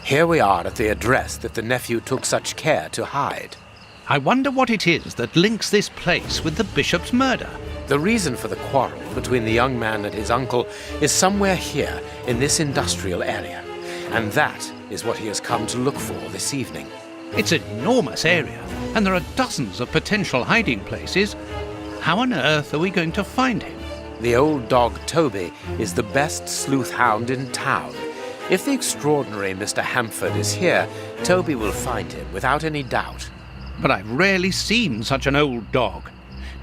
Here we are at the address that the nephew took such care to hide. I wonder what it is that links this place with the bishop's murder. The reason for the quarrel between the young man and his uncle is somewhere here in this industrial area, and that is what he has come to look for this evening. It's an enormous area, and there are dozens of potential hiding places. How on earth are we going to find him? The old dog Toby is the best sleuth hound in town. If the extraordinary Mr. Hamford is here, Toby will find him without any doubt. But I've rarely seen such an old dog.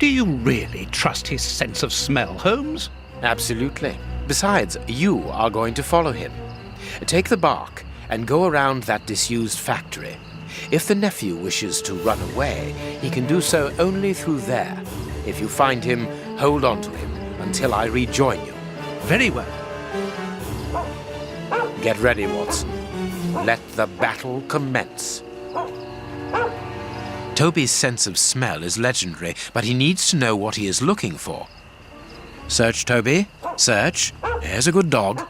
Do you really trust his sense of smell, Holmes? Absolutely. Besides, you are going to follow him. Take the bark and go around that disused factory. If the nephew wishes to run away, he can do so only through there. If you find him, hold on to him until I rejoin you. Very well. Get ready, Watson. Let the battle commence. Toby's sense of smell is legendary, but he needs to know what he is looking for. Search, Toby. Search. Here's a good dog.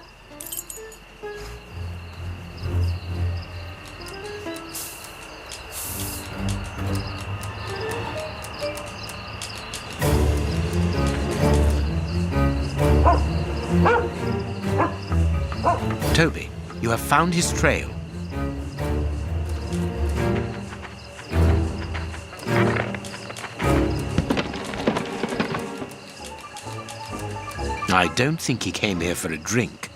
Toby, you have found his trail. I don't think he came here for a drink.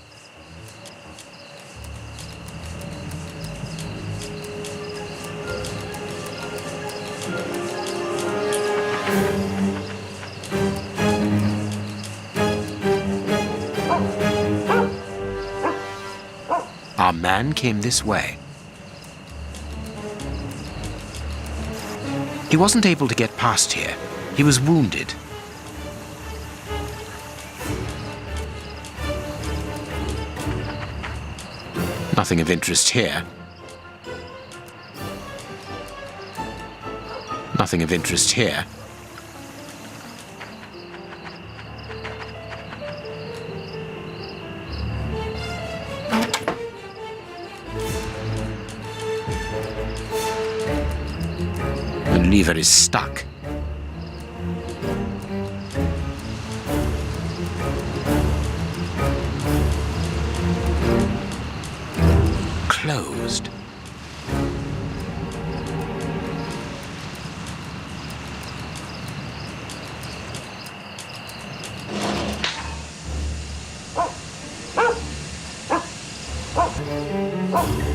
Our man came this way. He wasn't able to get past here. He was wounded. Nothing of interest here. Nothing of interest here. The lever is stuck. Closed.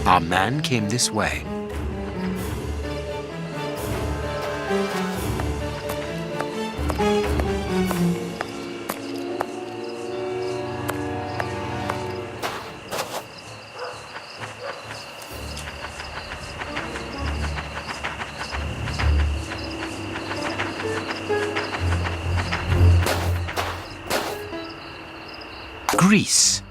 Our man came this way. Grease.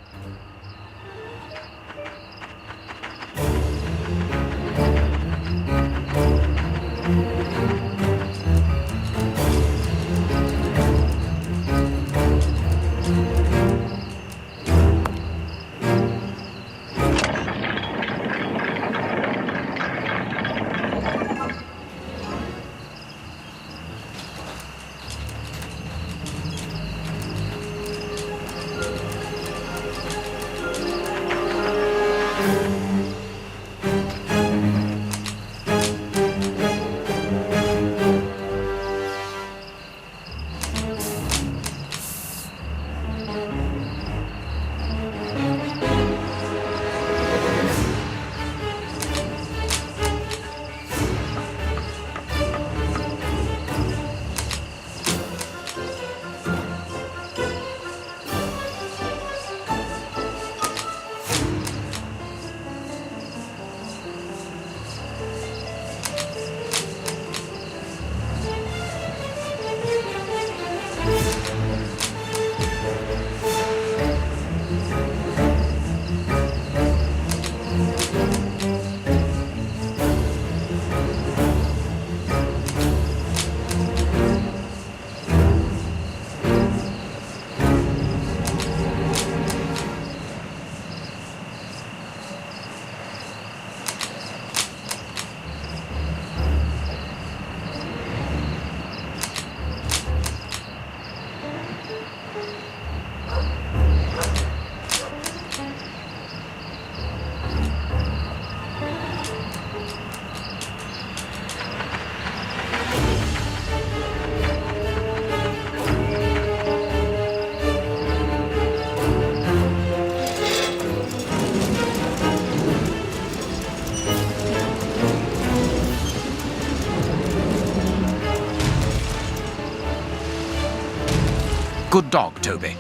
Good dog, Toby.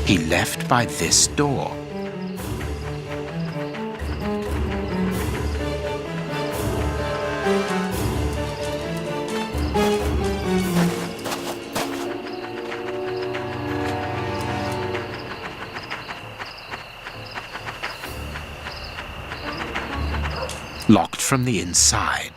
He left by this door. Locked from the inside.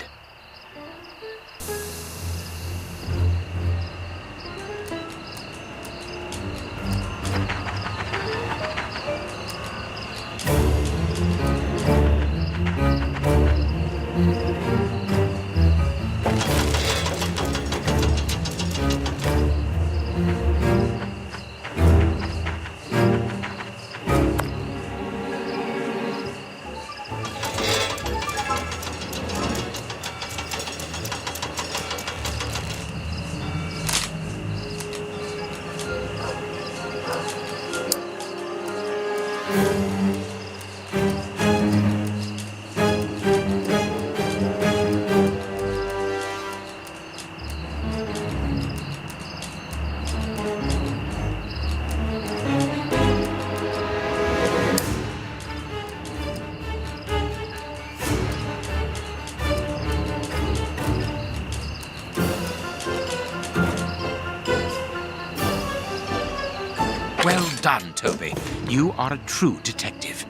Well done, Toby. You are a true detective.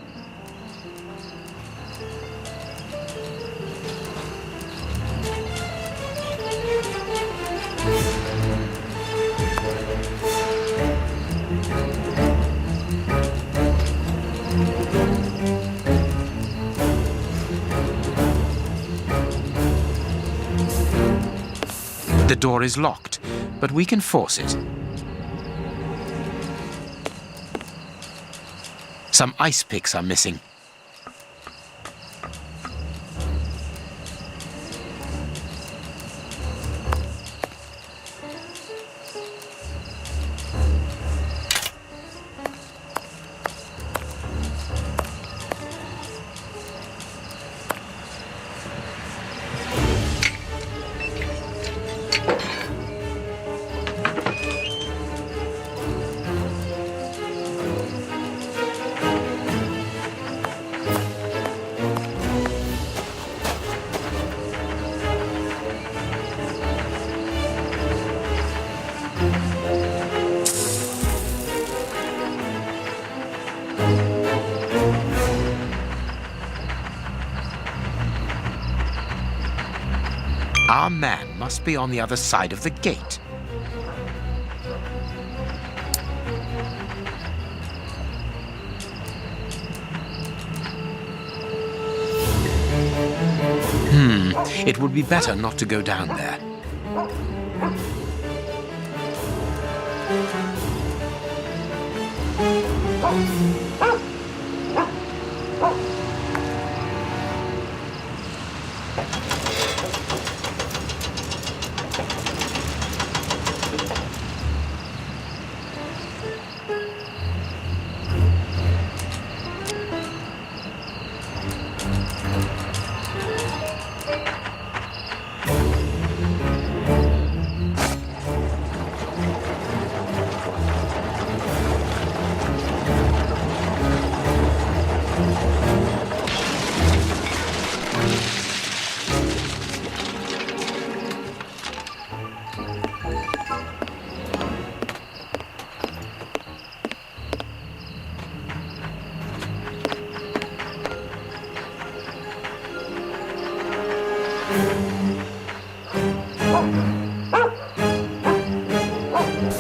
The door is locked, but we can force it. Some ice picks are missing. Our man must be on the other side of the gate. It would be better not to go down there.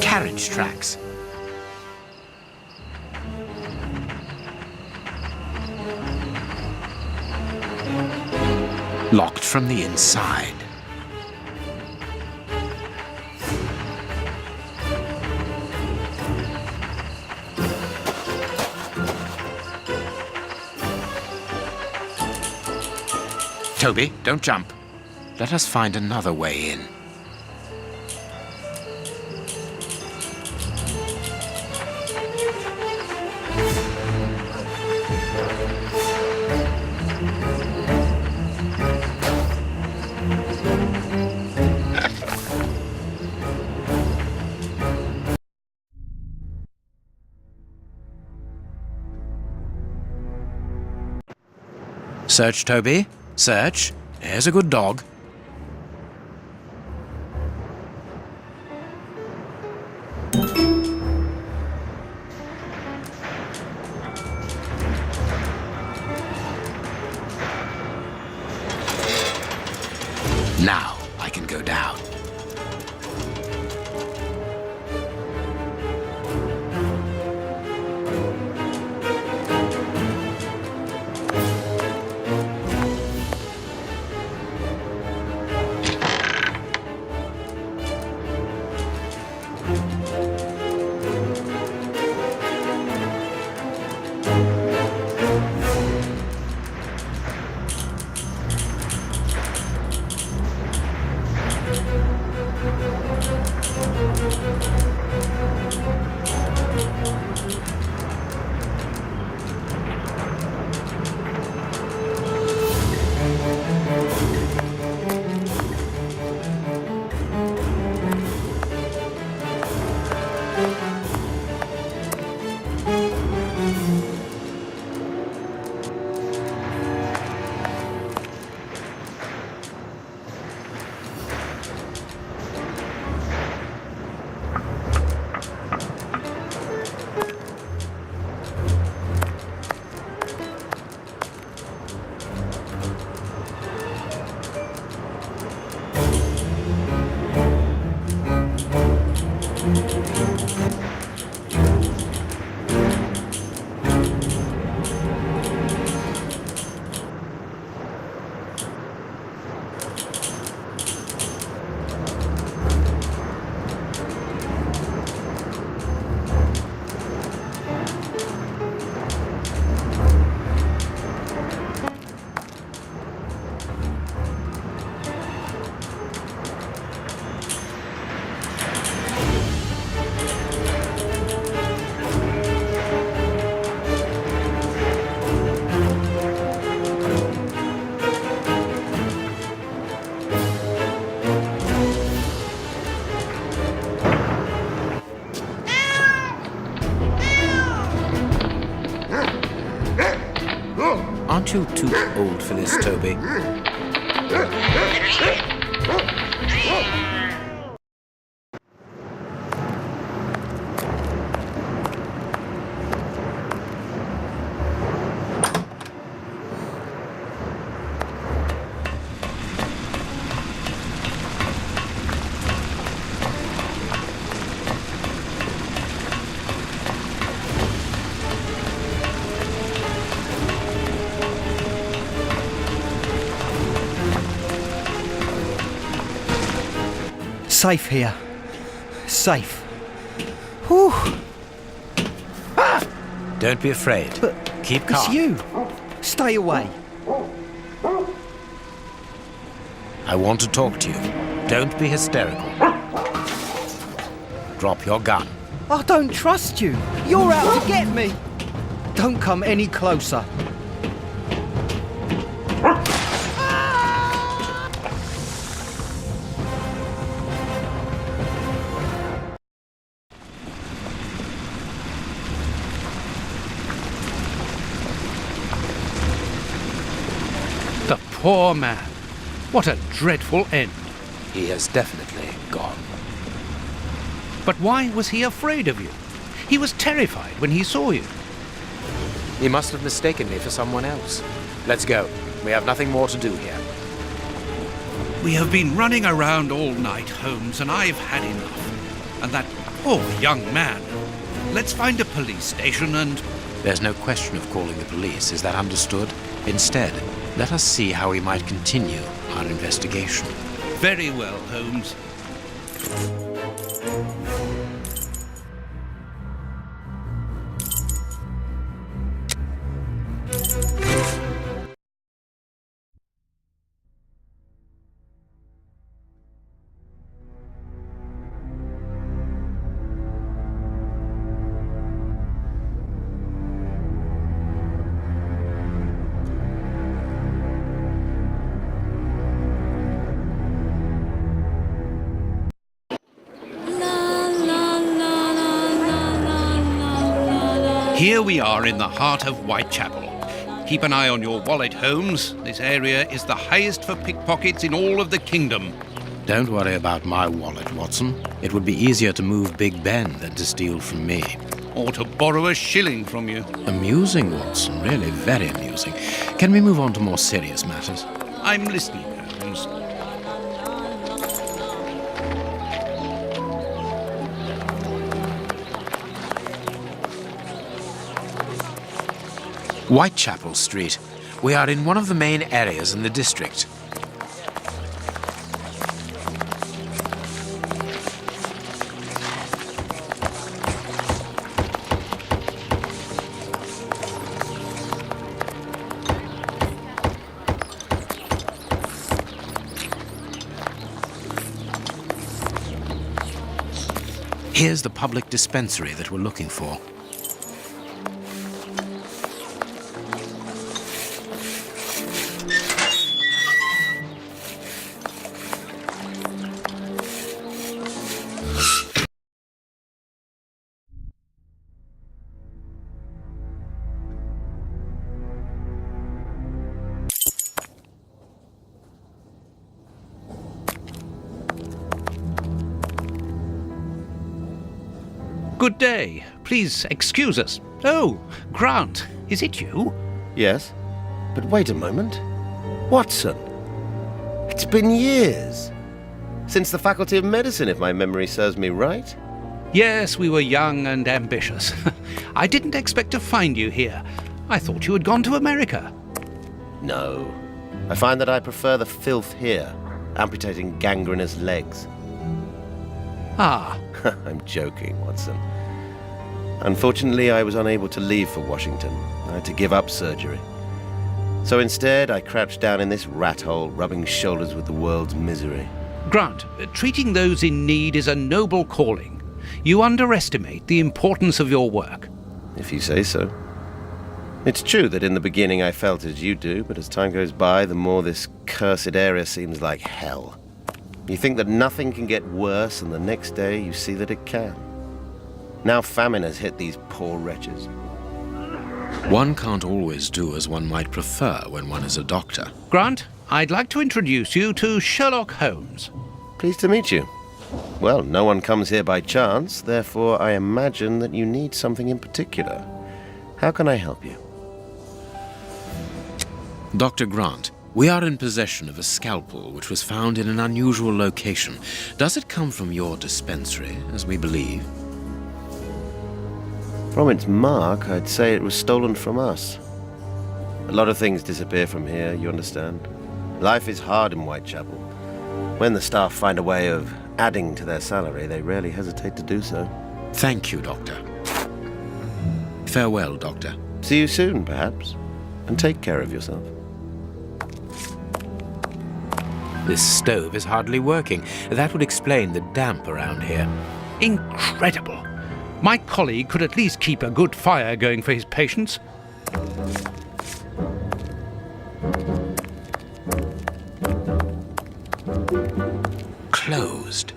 Carriage tracks. Locked from the inside. Toby, don't jump. Let us find another way in. Search, Toby. Search. Here's a good dog. Now I can go down. Aren't you too old for this, Toby? Safe here. Safe. Whew. Don't be afraid. But keep calm. it's you. Stay away. I want to talk to you. Don't be hysterical. Drop your gun. I don't trust you. You're out to get me. Don't come any closer. The poor man. What a dreadful end. He has definitely gone. But why was he afraid of you? He was terrified when he saw you. He must have mistaken me for someone else. Let's go. We have nothing more to do here. We have been running around all night, Holmes, and I've had enough. And that poor young man. Let's find a police station and... There's no question of calling the police, is that understood? Instead, let us see how we might continue our investigation. Very well, Holmes. Here we are in the heart of Whitechapel. Keep an eye on your wallet, Holmes. This area is the highest for pickpockets in all of the kingdom. Don't worry about my wallet, Watson. It would be easier to move Big Ben than to steal from me. Or to borrow a shilling from you. Amusing, Watson. Really very amusing. Can we move on to more serious matters? I'm listening, Holmes. Whitechapel Street. We are in one of the main areas in the district. Here's the public dispensary that we're looking for. Good day. Please excuse us. Oh, Grant, is it you? Yes, but wait a moment. Watson, it's been years. Since the Faculty of Medicine, if my memory serves me right. Yes, we were young and ambitious. I didn't expect to find you here. I thought you had gone to America. No. I find that I prefer the filth here, amputating gangrenous legs. Ah, I'm joking, Watson. Unfortunately, I was unable to leave for Washington. I had to give up surgery. So instead, I crouched down in this rat hole, rubbing shoulders with the world's misery. Grant, treating those in need is a noble calling. You underestimate the importance of your work. If you say so. It's true that in the beginning I felt as you do, but as time goes by, the more this cursed area seems like hell. You think that nothing can get worse, and the next day you see that it can. Now famine has hit these poor wretches. One can't always do as one might prefer when one is a doctor. Grant, I'd like to introduce you to Sherlock Holmes. Pleased to meet you. Well, no one comes here by chance, therefore I imagine that you need something in particular. How can I help you? Dr. Grant, we are in possession of a scalpel which was found in an unusual location. Does it come from your dispensary, as we believe? From its mark, I'd say it was stolen from us. A lot of things disappear from here, you understand. Life is hard in Whitechapel. When the staff find a way of adding to their salary, they rarely hesitate to do so. Thank you, Doctor. Farewell, Doctor. See you soon, perhaps. And take care of yourself. This stove is hardly working. That would explain the damp around here. Incredible. My colleague could at least keep a good fire going for his patients. Closed.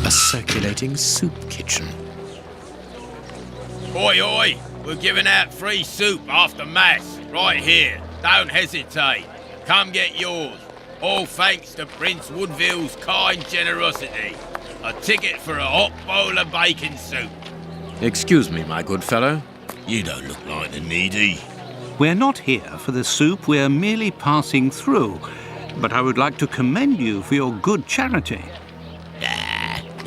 A circulating soup kitchen. Oi, oi! We're giving out free soup after Mass, right here. Don't hesitate. Come get yours. All thanks to Prince Woodville's kind generosity. A ticket for a hot bowl of bacon soup. Excuse me, my good fellow. You don't look like the needy. We're not here for the soup, we're merely passing through. But I would like to commend you for your good charity.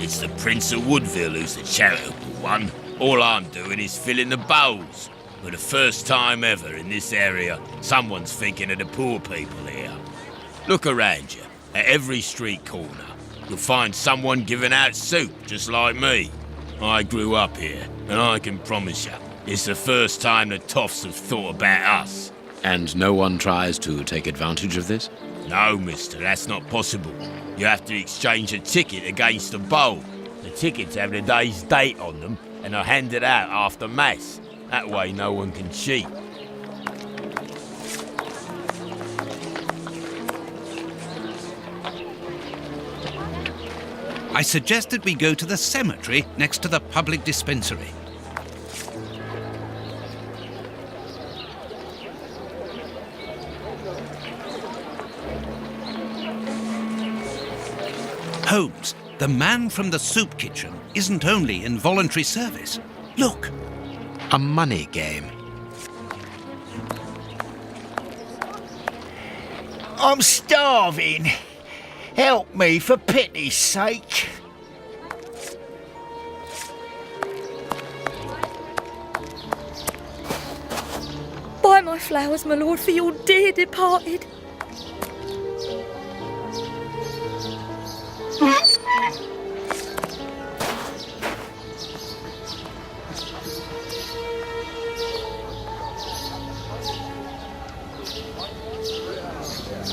It's the Prince of Woodville who's the charitable one. All I'm doing is filling the bowls. For the first time ever in this area, someone's thinking of the poor people here. Look around you. At every street corner, you'll find someone giving out soup just like me. I grew up here, and I can promise you, it's the first time the toffs have thought about us. And no one tries to take advantage of this? No, mister, that's not possible. You have to exchange a ticket against a bowl. The tickets have the day's date on them and are handed out after Mass. That way no one can cheat. I suggest that we go to the cemetery next to the public dispensary. Holmes, the man from the soup kitchen isn't only in voluntary service. Look, A money game. I'm starving. Help me, for pity's sake. Buy my flowers, my lord, for your dear departed.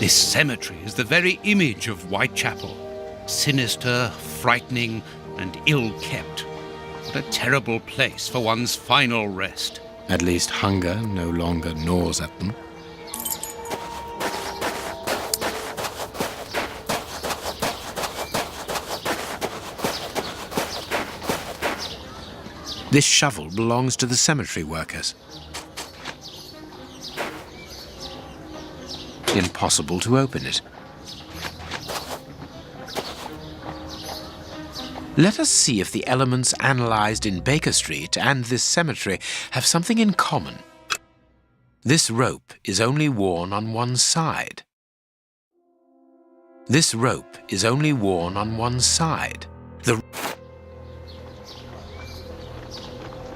this cemetery is the very image of Whitechapel. Sinister, frightening, and ill-kept. What a terrible place for one's final rest. At least hunger no longer gnaws at them. This shovel belongs to the cemetery workers. Impossible to open it. Let us see if the elements analyzed in Baker Street and this cemetery have something in common. This rope is only worn on one side. This rope is only worn on one side.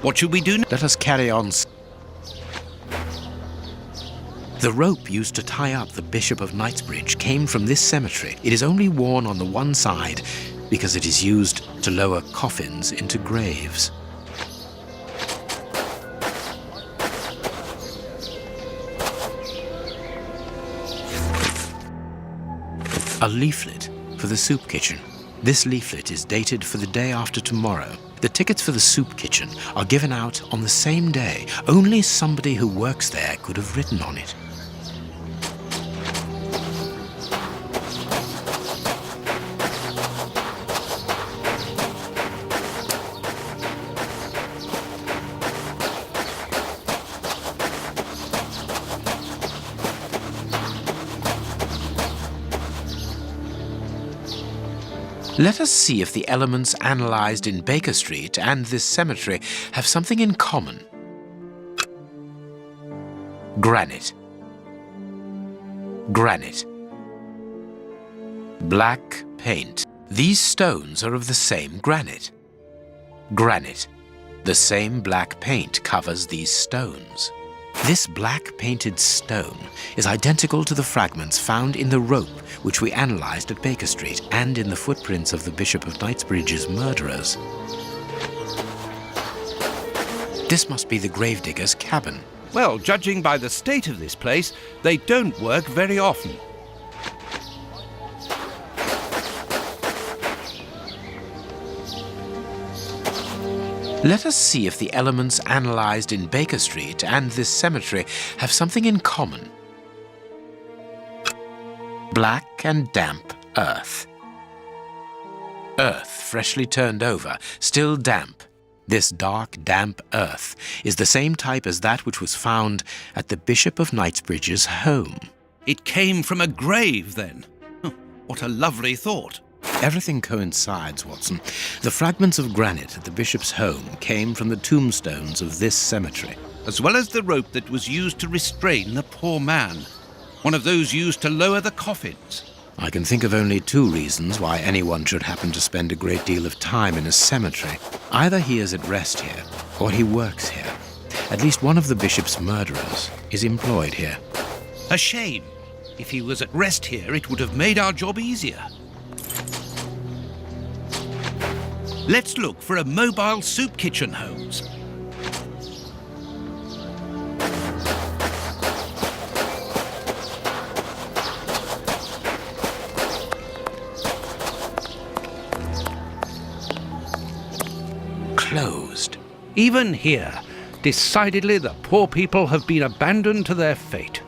What should we do now? Let us carry on. The rope used to tie up the Bishop of Knightsbridge came from this cemetery. It is only worn on the one side because it is used to lower coffins into graves. A leaflet for the soup kitchen. This leaflet is dated for the day after tomorrow. The tickets for the soup kitchen are given out on the same day. Only somebody who works there could have written on it. Let us see if the elements analyzed in Baker Street and this cemetery have something in common. Granite. Granite. Black paint. These stones are of the same granite. Granite. The same black paint covers these stones. This black painted stone is identical to the fragments found in the rope which we analysed at Baker Street and in the footprints of the Bishop of Knightsbridge's murderers. This must be the gravedigger's cabin. Well, judging by the state of this place, they don't work very often. Let us see if the elements analysed in Baker Street and this cemetery have something in common. Black and damp earth. Earth freshly turned over, still damp. This dark, damp earth is the same type as that which was found at the Bishop of Knightsbridge's home. It came from a grave, then. What a lovely thought. Everything coincides, Watson. The fragments of granite at the bishop's home came from the tombstones of this cemetery. As well as the rope that was used to restrain the poor man. One of those used to lower the coffins. I can think of only two reasons why anyone should happen to spend a great deal of time in a cemetery. Either he is at rest here, or he works here. At least one of the bishop's murderers is employed here. A shame. If he was at rest here, it would have made our job easier. Let's look for a mobile soup kitchen, Holmes. closed. Even here, decidedly the poor people have been abandoned to their fate.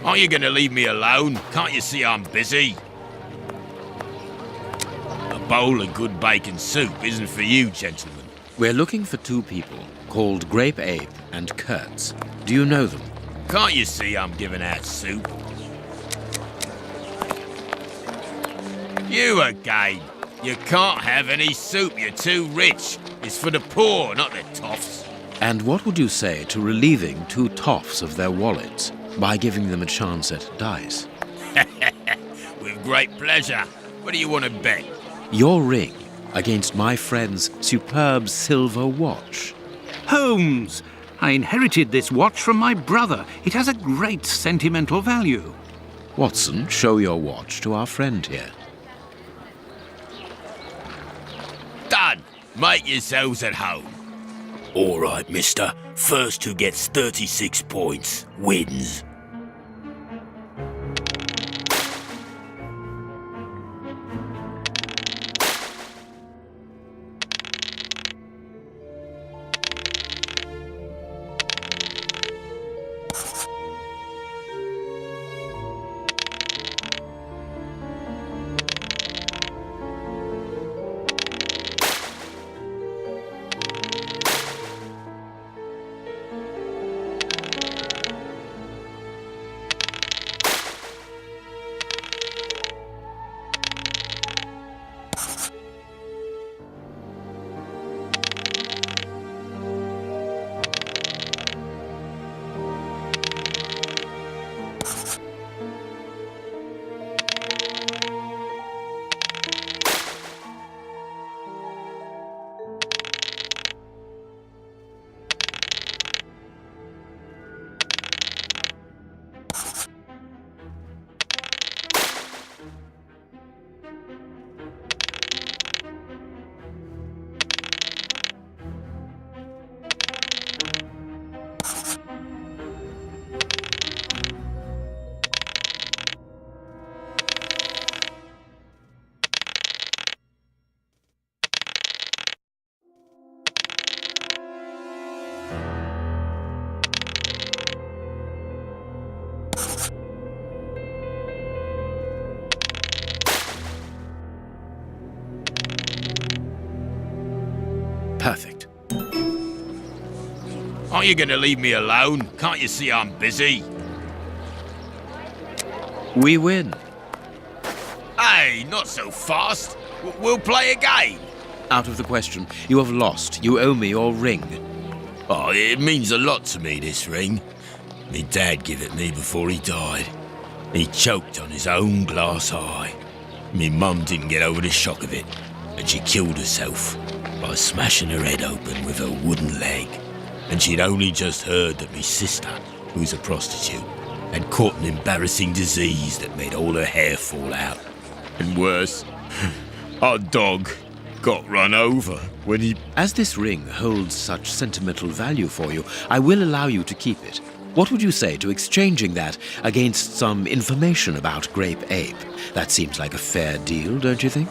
Aren't you going to leave me alone? Can't you see I'm busy? A bowl of good bacon soup isn't for you, gentlemen. We're looking for two people called Grape Ape and Kurtz. Do you know them? Can't you see I'm giving out soup? You again. You can't have any soup, you're too rich. It's for the poor, not the toffs. And what would you say to relieving two toffs of their wallets by giving them a chance at dice? With great pleasure. What do you want to bet? Your ring against my friend's superb silver watch. Holmes! I inherited this watch from my brother. It has a great sentimental value. Watson, show your watch to our friend here. Done. Make yourselves at home. All right, mister. First who gets 36 points wins. Perfect. Aren't you going to leave me alone? Can't you see I'm busy? We win. Hey, not so fast. We'll play again. Out of the question. You have lost. You owe me your ring. Oh, it means a lot to me, this ring. Me dad gave it me before he died. He choked on his own glass eye. Me mum didn't get over the shock of it, and she killed herself by smashing her head open with her wooden leg. And she'd only just heard that me sister, who's a prostitute, had caught an embarrassing disease that made all her hair fall out. And worse, our dog got run over when he... As this ring holds such sentimental value for you, I will allow you to keep it. What would you say to exchanging that against some information about Grape Ape? That seems like a fair deal, don't you think?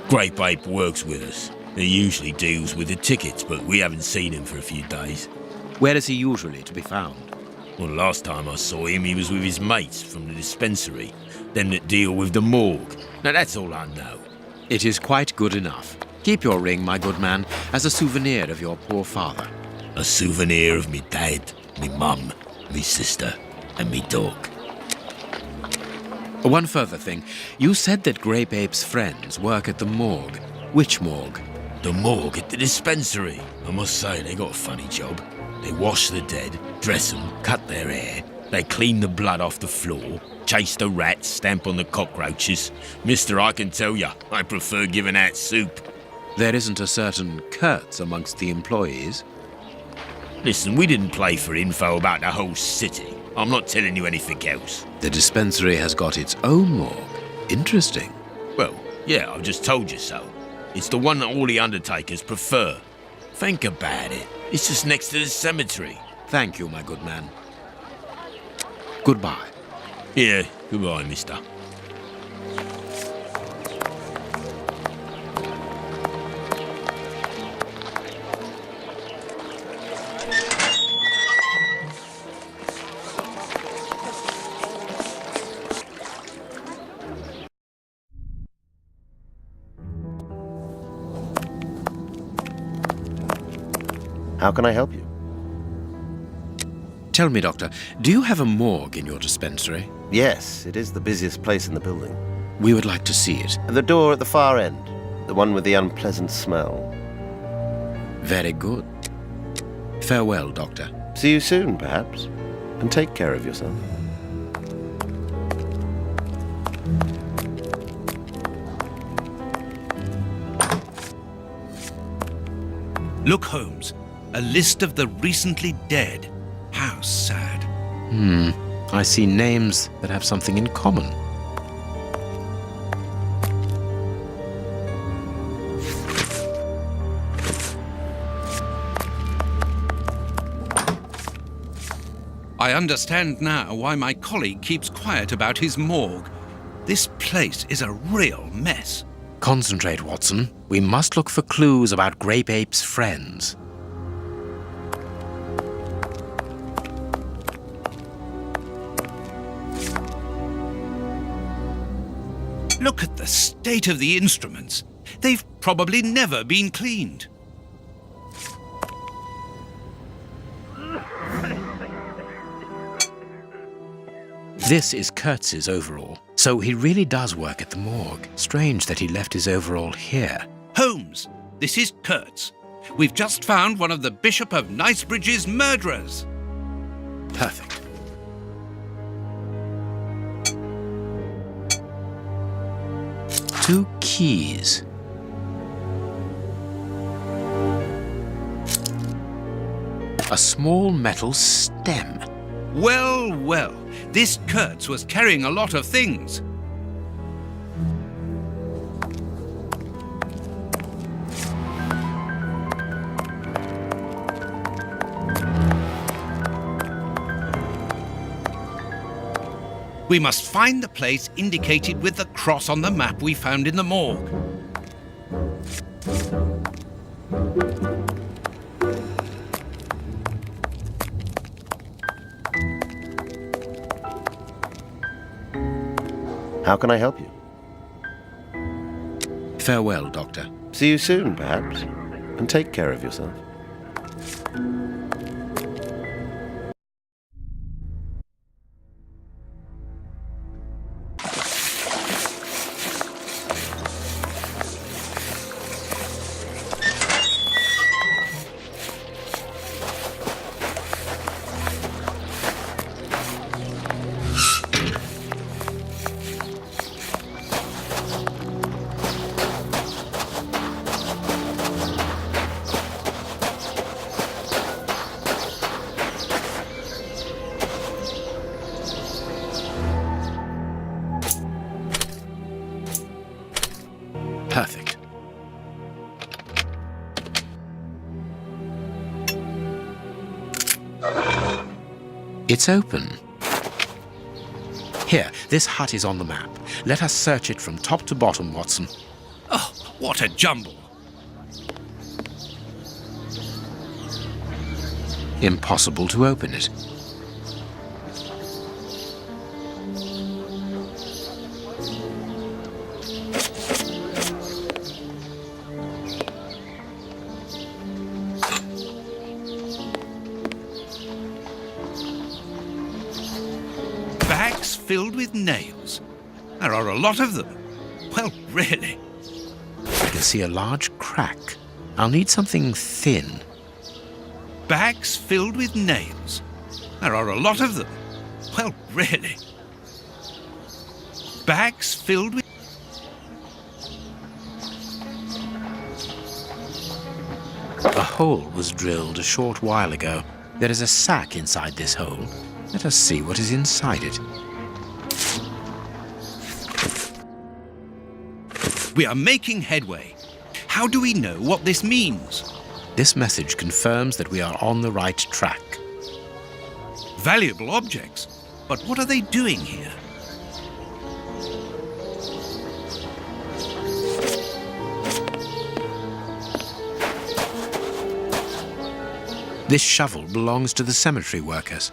Grape Ape works with us. He usually deals with the tickets, but we haven't seen him for a few days. Where is he usually to be found? Well, last time I saw him, he was with his mates from the dispensary, them that deal with the morgue. Now, that's all I know. It is quite good enough. Keep your ring, my good man, as a souvenir of your poor father. A souvenir of me dad, me mum, me sister, and me dog. One further thing. You said that Grape Ape's friends work at the morgue. Which morgue? The morgue at the dispensary. I must say, they got a funny job. They wash the dead, dress them, cut their hair. They clean the blood off the floor, chase the rats, stamp on the cockroaches. Mister, I can tell you, I prefer giving out soup. There isn't a certain Kurtz amongst the employees. Listen, we didn't play for info about the whole city. I'm not telling you anything else. The dispensary has got its own morgue. Interesting. Well, yeah, I've just told you so. It's the one that all the undertakers prefer. Think about it. It's just next to the cemetery. Thank you, my good man. Goodbye. Yeah, goodbye, mister. How can I help you? Tell me, Doctor, do you have a morgue in your dispensary? Yes, it is the busiest place in the building. We would like to see it. The door at the far end, the one with the unpleasant smell. Very good. Farewell, Doctor. See you soon, perhaps. And take care of yourself. Look, Holmes, a list of the recently dead. How sad. I see names that have something in common. I understand now why my colleague keeps quiet about his morgue. This place is a real mess. Concentrate, Watson. We must look for clues about Grape Ape's friends. Look at the state of the instruments. They've probably never been cleaned. This is Kurtz's overall, so he really does work at the morgue. Strange that he left his overall here. Holmes, this is Kurtz. We've just found one of the Bishop of Nicebridge's murderers. Perfect. Two keys. A small metal stem. Well, well, this Kurtz was carrying a lot of things. We must find the place indicated with the cross on the map we found in the morgue. How can I help you? Farewell, Doctor. See you soon, perhaps. And take care of yourself. Perfect. It's open. Here, this hut is on the map. Let us search it from top to bottom, Watson. Oh, what a jumble! Impossible to open it. Bags filled with nails. There are a lot of them. Well, really. I can see a large crack. I'll need something thin. Bags filled with nails. There are a lot of them. Well, really. Bags filled with... A hole was drilled a short while ago. There is a sack inside this hole. Let us see what is inside it. We are making headway. How do we know what this means? This message confirms that we are on the right track. Valuable objects. But what are they doing here? This shovel belongs to the cemetery workers.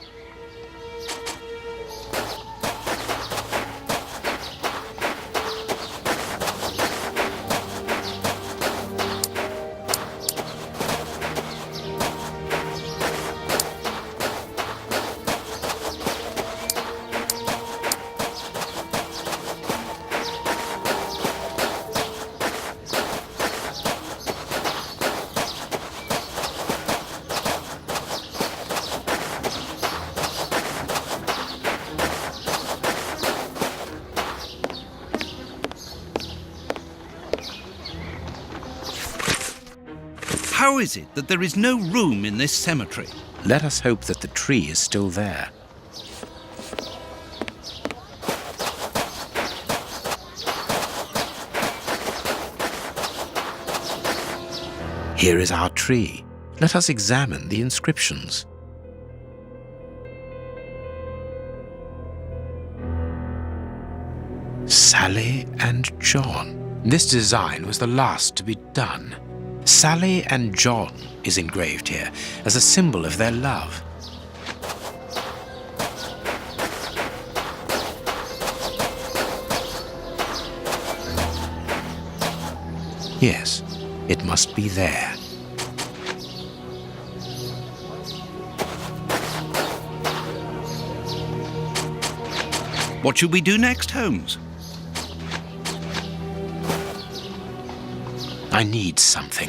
How is it that there is no room in this cemetery? Let us hope that the tree is still there. Here is our tree. Let us examine the inscriptions. Sally and John. This design was the last to be done. Sally and John is engraved here as a symbol of their love. Yes, it must be there. What should we do next, Holmes? I need something.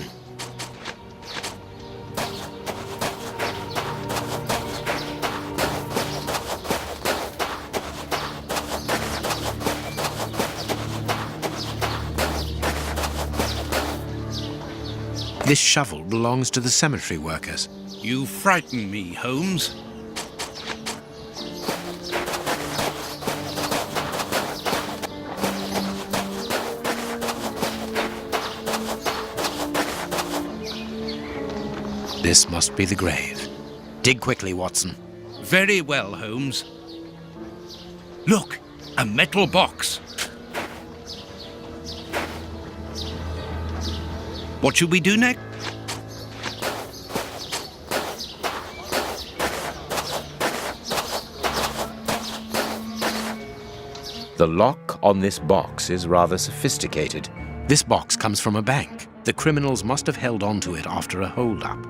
This shovel belongs to the cemetery workers. You frighten me, Holmes. This must be the grave. Dig quickly, Watson. Very well, Holmes. Look, a metal box. What should we do next? The lock on this box is rather sophisticated. This box comes from a bank. The criminals must have held onto it after a hold-up.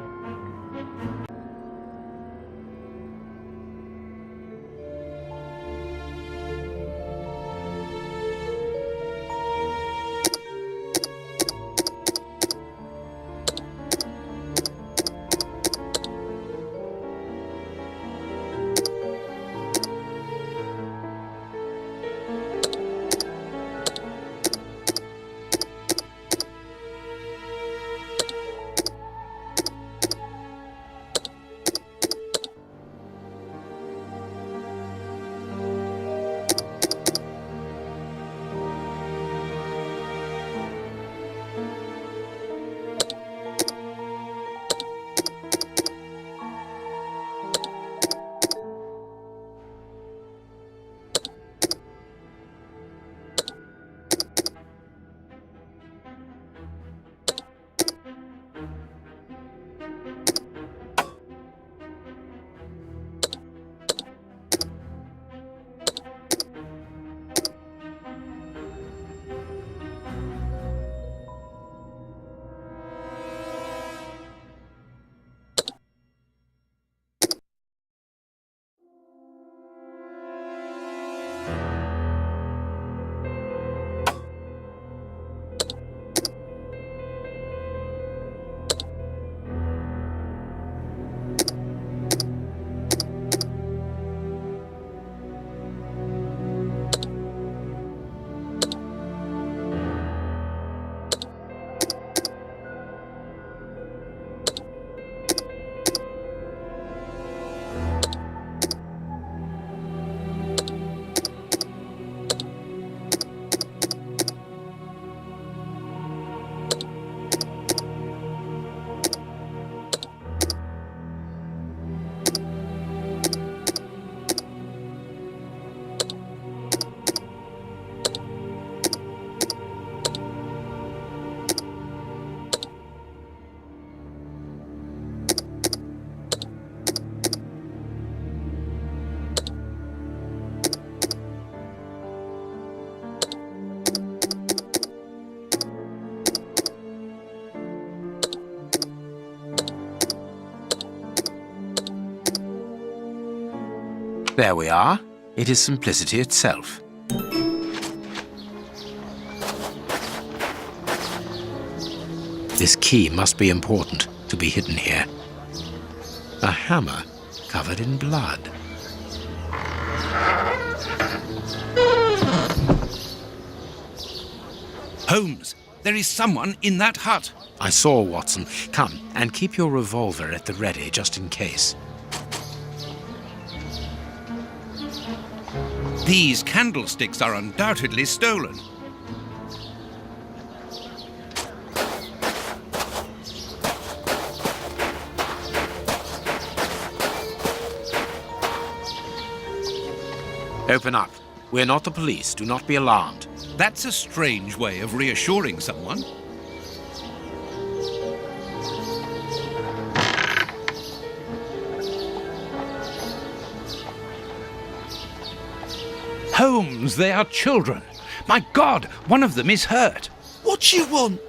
There we are. It is simplicity itself. This key must be important to be hidden here. A hammer covered in blood. Holmes, there is someone in that hut. I saw, Watson. Come, and keep your revolver at the ready, just in case. These candlesticks are undoubtedly stolen. Open up. We're not the police. Do not be alarmed. That's a strange way of reassuring someone. Holmes, they are children. My God, one of them is hurt. What do you want?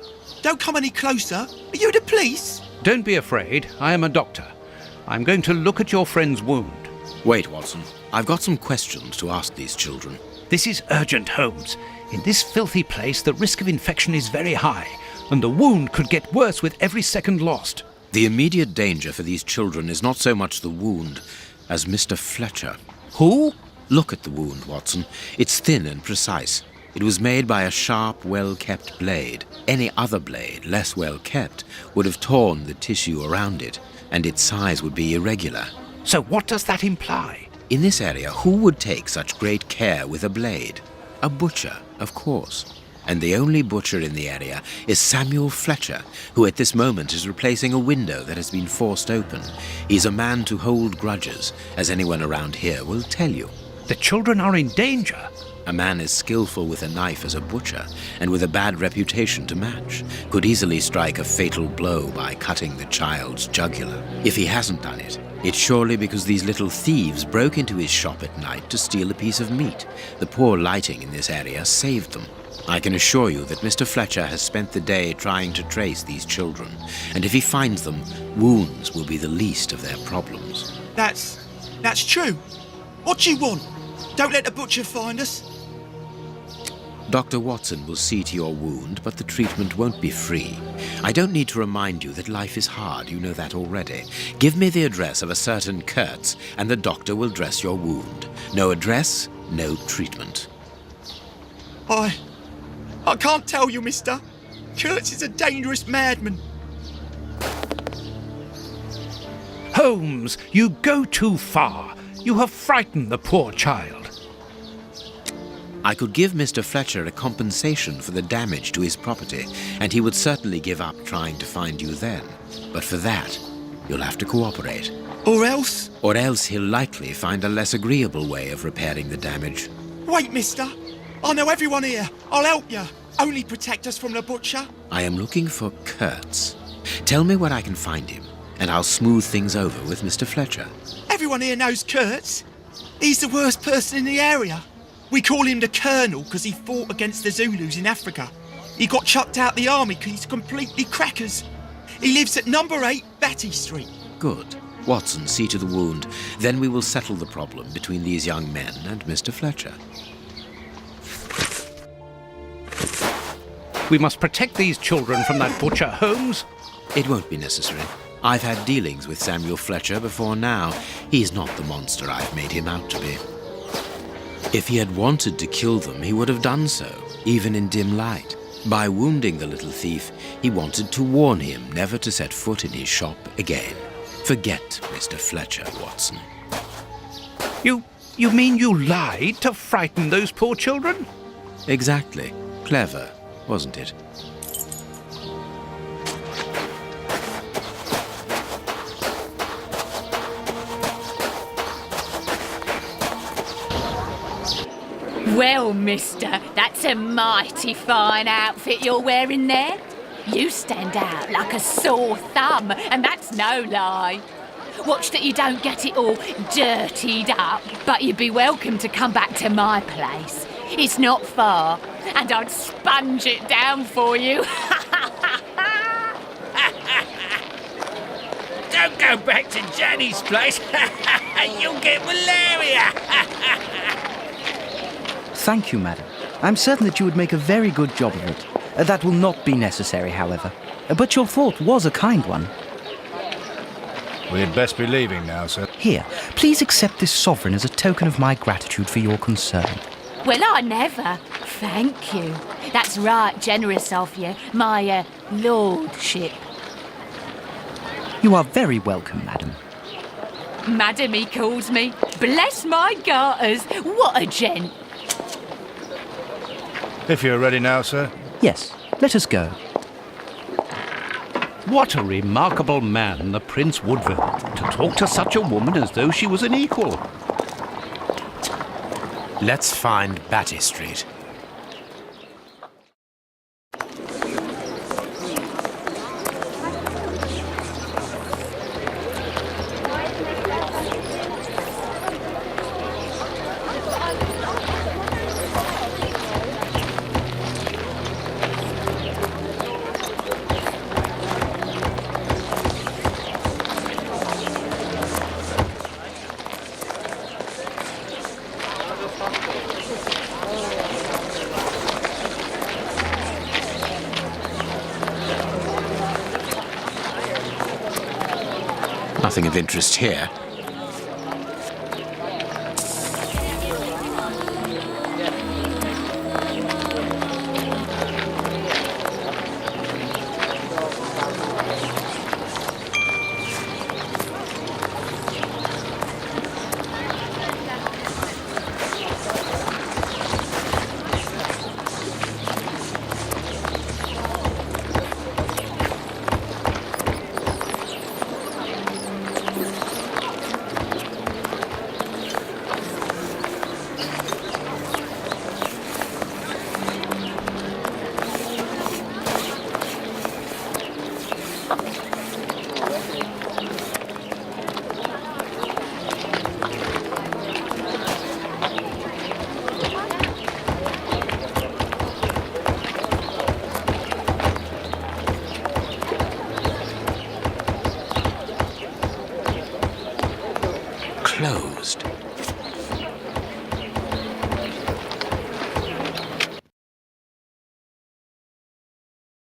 Don't come any closer. Are you the police? Don't be afraid. I am a doctor. I'm going to look at your friend's wound. Wait, Watson. I've got some questions to ask these children. This is urgent, Holmes. In this filthy place, the risk of infection is very high, and the wound could get worse with every second lost. The immediate danger for these children is not so much the wound as Mr. Fletcher. Who? Look at the wound, Watson. It's thin and precise. It was made by a sharp, well-kept blade. Any other blade, less well-kept, would have torn the tissue around it, and its size would be irregular. So what does that imply? In this area, who would take such great care with a blade? A butcher, of course. And the only butcher in the area is Samuel Fletcher, who at this moment is replacing a window that has been forced open. He's a man to hold grudges, as anyone around here will tell you. The children are in danger. A man as skillful with a knife as a butcher, and with a bad reputation to match, could easily strike a fatal blow by cutting the child's jugular. If he hasn't done it, it's surely because these little thieves broke into his shop at night to steal a piece of meat. The poor lighting in this area saved them. I can assure you that Mr. Fletcher has spent the day trying to trace these children, and if he finds them, wounds will be the least of their problems. That's true. What do you want? Don't let the butcher find us. Dr. Watson will see to your wound, but the treatment won't be free. I don't need to remind you that life is hard. You know that already. Give me the address of a certain Kurtz, and the doctor will dress your wound. No address, no treatment. I can't tell you, mister. Kurtz is a dangerous madman. Holmes, you go too far. You have frightened the poor child. I could give Mr. Fletcher a compensation for the damage to his property, and he would certainly give up trying to find you then. But for that, you'll have to cooperate. Or else? Or else he'll likely find a less agreeable way of repairing the damage. Wait, mister. I know everyone here. I'll help you. Only protect us from the butcher. I am looking for Kurtz. Tell me where I can find him, and I'll smooth things over with Mr. Fletcher. Everyone here knows Kurtz. He's the worst person in the area. We call him the Colonel because he fought against the Zulus in Africa. He got chucked out the army because he's completely crackers. He lives at number 8 Batty Street. Good. Watson, see to the wound. Then we will settle the problem between these young men and Mr. Fletcher. We must protect these children from that butcher, Holmes. It won't be necessary. I've had dealings with Samuel Fletcher before now. He's not the monster I've made him out to be. If he had wanted to kill them, he would have done so, even in dim light. By wounding the little thief, he wanted to warn him never to set foot in his shop again. Forget Mr. Fletcher, Watson. You mean you lied to frighten those poor children? Exactly. Clever, wasn't it? Well, mister, that's a mighty fine outfit you're wearing there. You stand out like a sore thumb, and that's no lie. Watch that you don't get it all dirtied up, but you'd be welcome to come back to my place. It's not far, and I'd sponge it down for you. Don't go back to Janny's place. You'll get malaria. Thank you, madam. I'm certain that you would make a very good job of it. That will not be necessary, however. But your thought was a kind one. We had best be leaving now, sir. Here, please accept this sovereign as a token of my gratitude for your concern. Well, I never. Thank you. That's right generous of you, my lordship. You are very welcome, madam. Madam, he calls me. Bless my garters. What a gent. If you're ready now, sir. Yes, let us go. What a remarkable man, the Prince Woodville, to talk to such a woman as though she was an equal. Let's find Batty Street. Nothing of interest here. Closed.